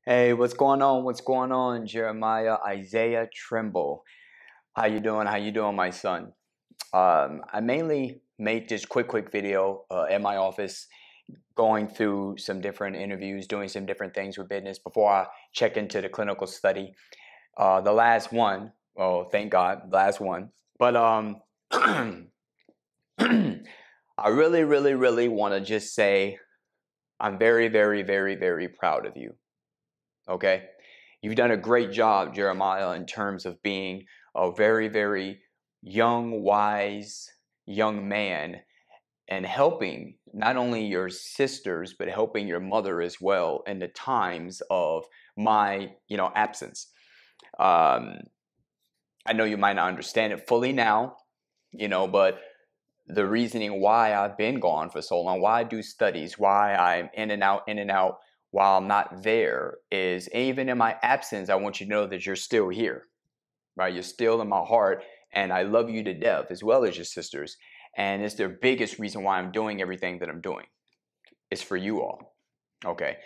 Hey, what's going on? What's going on, Jeremiah Isaiah Trimble? How you doing? How you doing, my son? I mainly made this quick video at my office, going through some different interviews, doing some different things with business before I check into the clinical study. The last one, oh, thank God, last one. But I really want to just say I'm very proud of you. Okay. You've done a great job, Jeremiah, in terms of being a very young, wise young man and helping not only your sisters, but helping your mother as well in the times of my, absence. Um, I know you might not understand it fully now, but the reasoning why I've been gone for so long, why I do studies, why I'm in and out while I'm not there is even in my absence, I want you to know that you're still here, right? You're still in my heart and I love you to death as well as your sisters. And it's the biggest reason why I'm doing everything that I'm doing. It's for you all. Okay.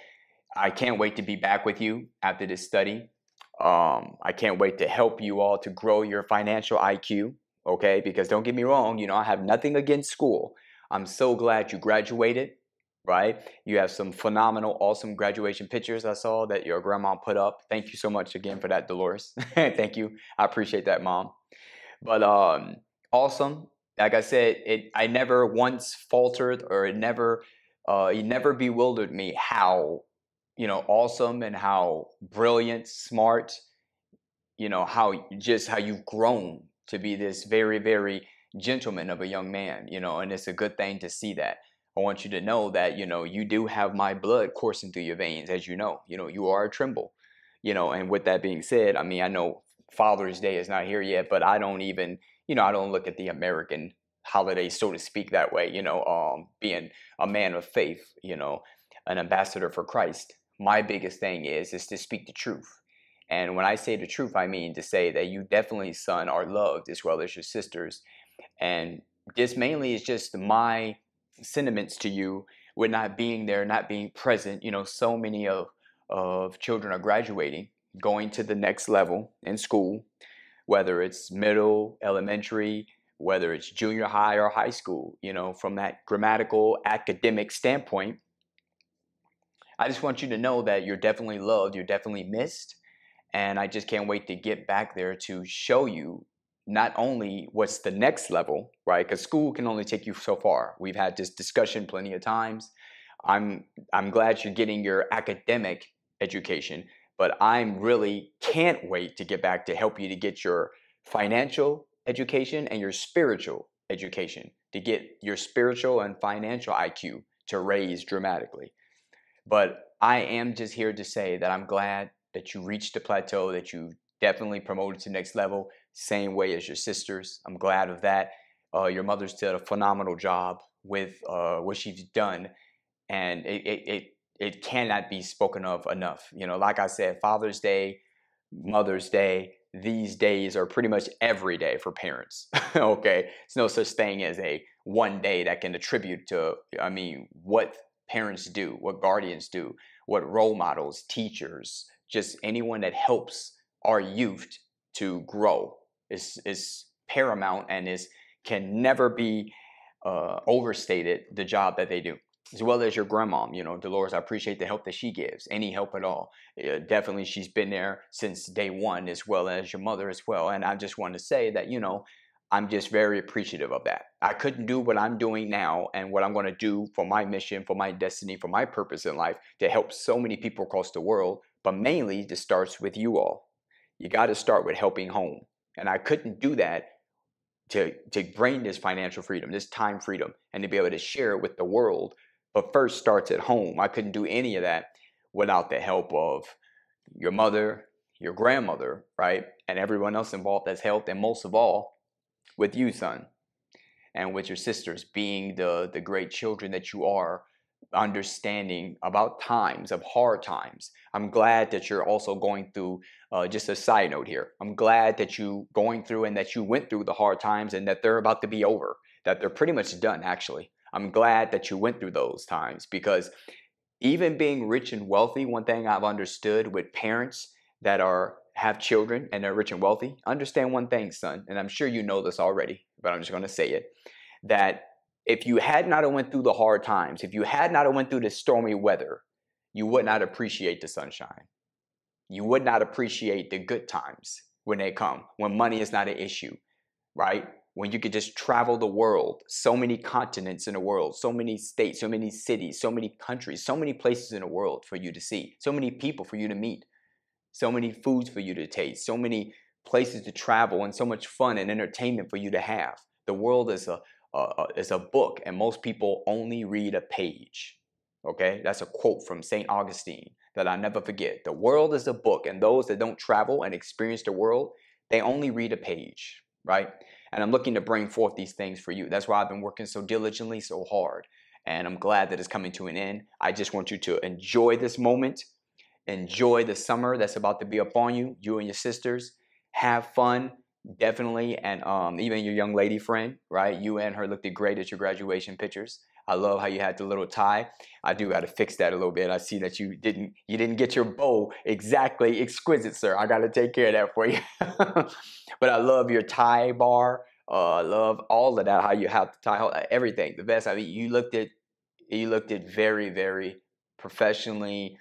I can't wait to be back with you after this study. I can't wait to help you all to grow your financial IQ. Okay, because don't get me wrong, I have nothing against school. I'm so glad you graduated, right? You have some phenomenal, awesome graduation pictures I saw that your grandma put up. Thank you so much again for that, Dolores. Thank you. I appreciate that, Mom. But awesome. Like I said, I never once faltered or it never bewildered me how awesome and how brilliant, smart, how you've grown to be this very gentleman of a young man, and it's a good thing to see that. I want you to know that, you do have my blood coursing through your veins, as you are a Trimble, and with that being said, I mean, I know Father's Day is not here yet, but I don't even, I don't look at the American holiday, so to speak, that way, being a man of faith, an ambassador for Christ. My biggest thing is to speak the truth. And when I say the truth, I mean to say that you definitely, son, are loved as well as your sisters. And this mainly is just my sentiments to you with not being there, not being present. So many of children are graduating, going to the next level in school, whether it's middle, elementary, whether it's junior high or high school, from that grammatical academic standpoint. I just want you to know that you're definitely loved, you're definitely missed, and I just can't wait to get back there to show you not only what's the next level, right? Because school can only take you so far. We've had this discussion plenty of times. I'm glad you're getting your academic education, but I'm really can't wait to get back to help you to get your financial education and your spiritual education, to get your spiritual and financial IQ to raise dramatically. But I am just here to say that I'm glad that you reached the plateau, that you definitely promoted to next level, same way as your sisters. I'm glad of that. Your mother's did a phenomenal job with what she's done, and it cannot be spoken of enough. Like I said, Father's Day, Mother's Day, these days are pretty much every day for parents. Okay, there's no such thing as a one day that can attribute to, I mean, what parents do, what guardians do, what role models, teachers, just anyone that helps our youth to grow is paramount and is can never be overstated, the job that they do, as well as your grandma. Dolores, I appreciate the help that she gives, any help at all. Definitely she's been there since day one, as well as your mother as well. And I just want to say that I'm just very appreciative of that. I couldn't do what I'm doing now and what I'm going to do for my mission, for my destiny, for my purpose in life, to help so many people across the world. But mainly, this starts with you all. You got to start with helping home. And I couldn't do that to bring this financial freedom, this time freedom, and to be able to share it with the world. But first starts at home. I couldn't do any of that without the help of your mother, your grandmother, right? And everyone else involved that's helped. And most of all, with you, son, and with your sisters, being the great children that you are, understanding about times of hard times. I'm glad that you're also going through, just a side note here, I'm glad that you going through and that you went through the hard times and that they're about to be over, that they're pretty much done actually. I'm glad that you went through those times because even being rich and wealthy, one thing I've understood with parents that have children and they're rich and wealthy, understand one thing, son, and I'm sure you know this already, but I'm just going to say it, that if you had not have went through the hard times, if you had not have went through the stormy weather, you would not appreciate the sunshine. You would not appreciate the good times when they come, when money is not an issue, right? When you could just travel the world, so many continents in the world, so many states, so many cities, so many countries, so many places in the world for you to see, so many people for you to meet, so many foods for you to taste, so many places to travel, and so much fun and entertainment for you to have. The world is a book, and most people only read a page. Okay, that's a quote from St. Augustine that I never forget. The world is a book, and those that don't travel and experience the world, they only read a page, right? And I'm looking to bring forth these things for you. That's why I've been working so diligently, so hard. And I'm glad that it's coming to an end. I just want you to enjoy this moment. Enjoy the summer that's about to be upon you, you and your sisters. Have fun, definitely. And even your young lady friend, right? You and her looked great at your graduation pictures. I love how you had the little tie. I do got to fix that a little bit. I see that you didn't get your bow exactly exquisite, sir. I got to take care of that for you. But I love your tie bar. I love all of that. How you have the tie, everything, the best. I mean, you looked at very, very professionally,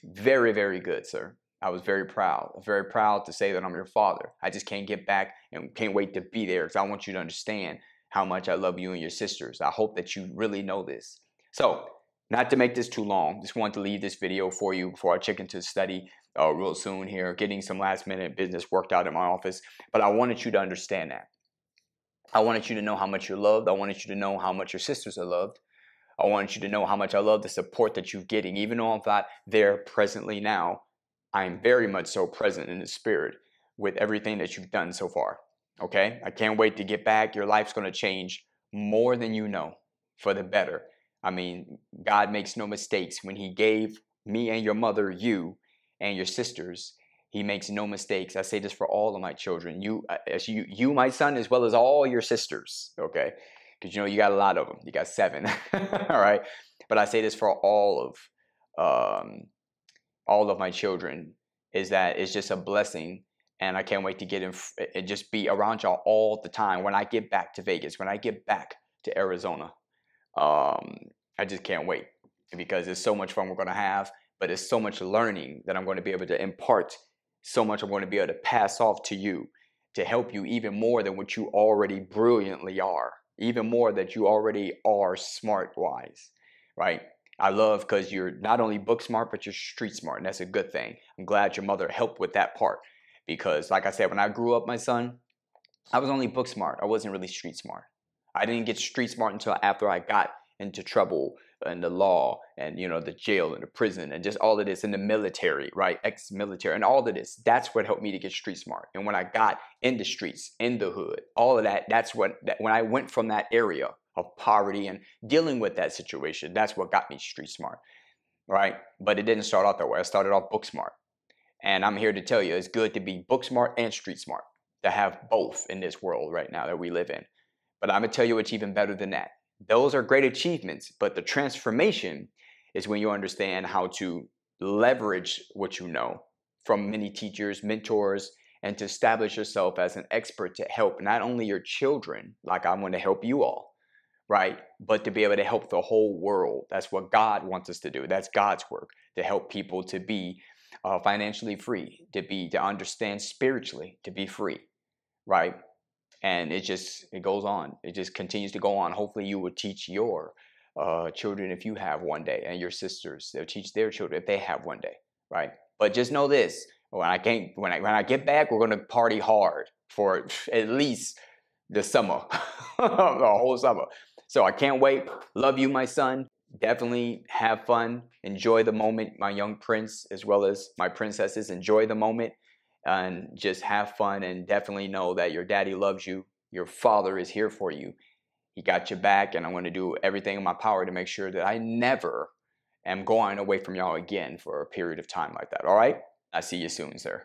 very, very good, sir. I was very proud. I'm very proud to say that I'm your father. I just can't get back and can't wait to be there because I want you to understand how much I love you and your sisters. I hope that you really know this. So, not to make this too long, just wanted to leave this video for you before I check into study real soon here, getting some last minute business worked out in my office. But I wanted you to understand that. I wanted you to know how much you're loved. I wanted you to know how much your sisters are loved. I want you to know how much I love the support that you're getting. Even though I'm not there presently now, I am very much so present in the spirit with everything that you've done so far. Okay? I can't wait to get back. Your life's going to change more than you know for the better. I mean, God makes no mistakes. When he gave me and your mother, you and your sisters, he makes no mistakes. I say this for all of my children. You, my son, as well as all your sisters. Okay? Because you got a lot of them. You got 7. All right. But I say this for all of my children, is that it's just a blessing, and I can't wait to get in and just be around y'all all the time. When I get back to Vegas, when I get back to Arizona, I just can't wait because it's so much fun we're going to have. But it's so much learning that I'm going to be able to impart. So much I'm going to be able to pass off to you to help you even more than what you already brilliantly are. Even more that you already are smart-wise, right? I love because you're not only book smart, but you're street smart, and that's a good thing. I'm glad your mother helped with that part because, like I said, when I grew up, my son, I was only book smart. I wasn't really street smart. I didn't get street smart until after I got into trouble in the law and, the jail and the prison and just all of this in the military, right? Ex-military and all of this. That's what helped me to get street smart. And when I got in the streets, in the hood, all of that, when I went from that area of poverty and dealing with that situation, that's what got me street smart, right? But it didn't start out that way. I started off book smart. And I'm here to tell you, it's good to be book smart and street smart, to have both in this world right now that we live in. But I'm going to tell you what's even better than that. Those are great achievements, but the transformation is when you understand how to leverage what you know from many teachers, mentors, and to establish yourself as an expert to help not only your children, like I want to help you all, right? But to be able to help the whole world. That's what God wants us to do. That's God's work, to help people to be financially free, to understand spiritually, to be free, right? And it goes on. It just continues to go on. Hopefully you will teach your children if you have one day, and your sisters, they'll teach their children if they have one day, right? But just know this, when I get back, we're going to party hard for at least the summer, the whole summer. So I can't wait. Love you, my son. Definitely have fun. Enjoy the moment, my young prince, as well as my princesses. Enjoy the moment. And just have fun, and definitely know that your daddy loves you. Your father is here for you. He got your back, and I'm going to do everything in my power to make sure that I never am going away from y'all again for a period of time like that. All right? I'll see you soon, sir.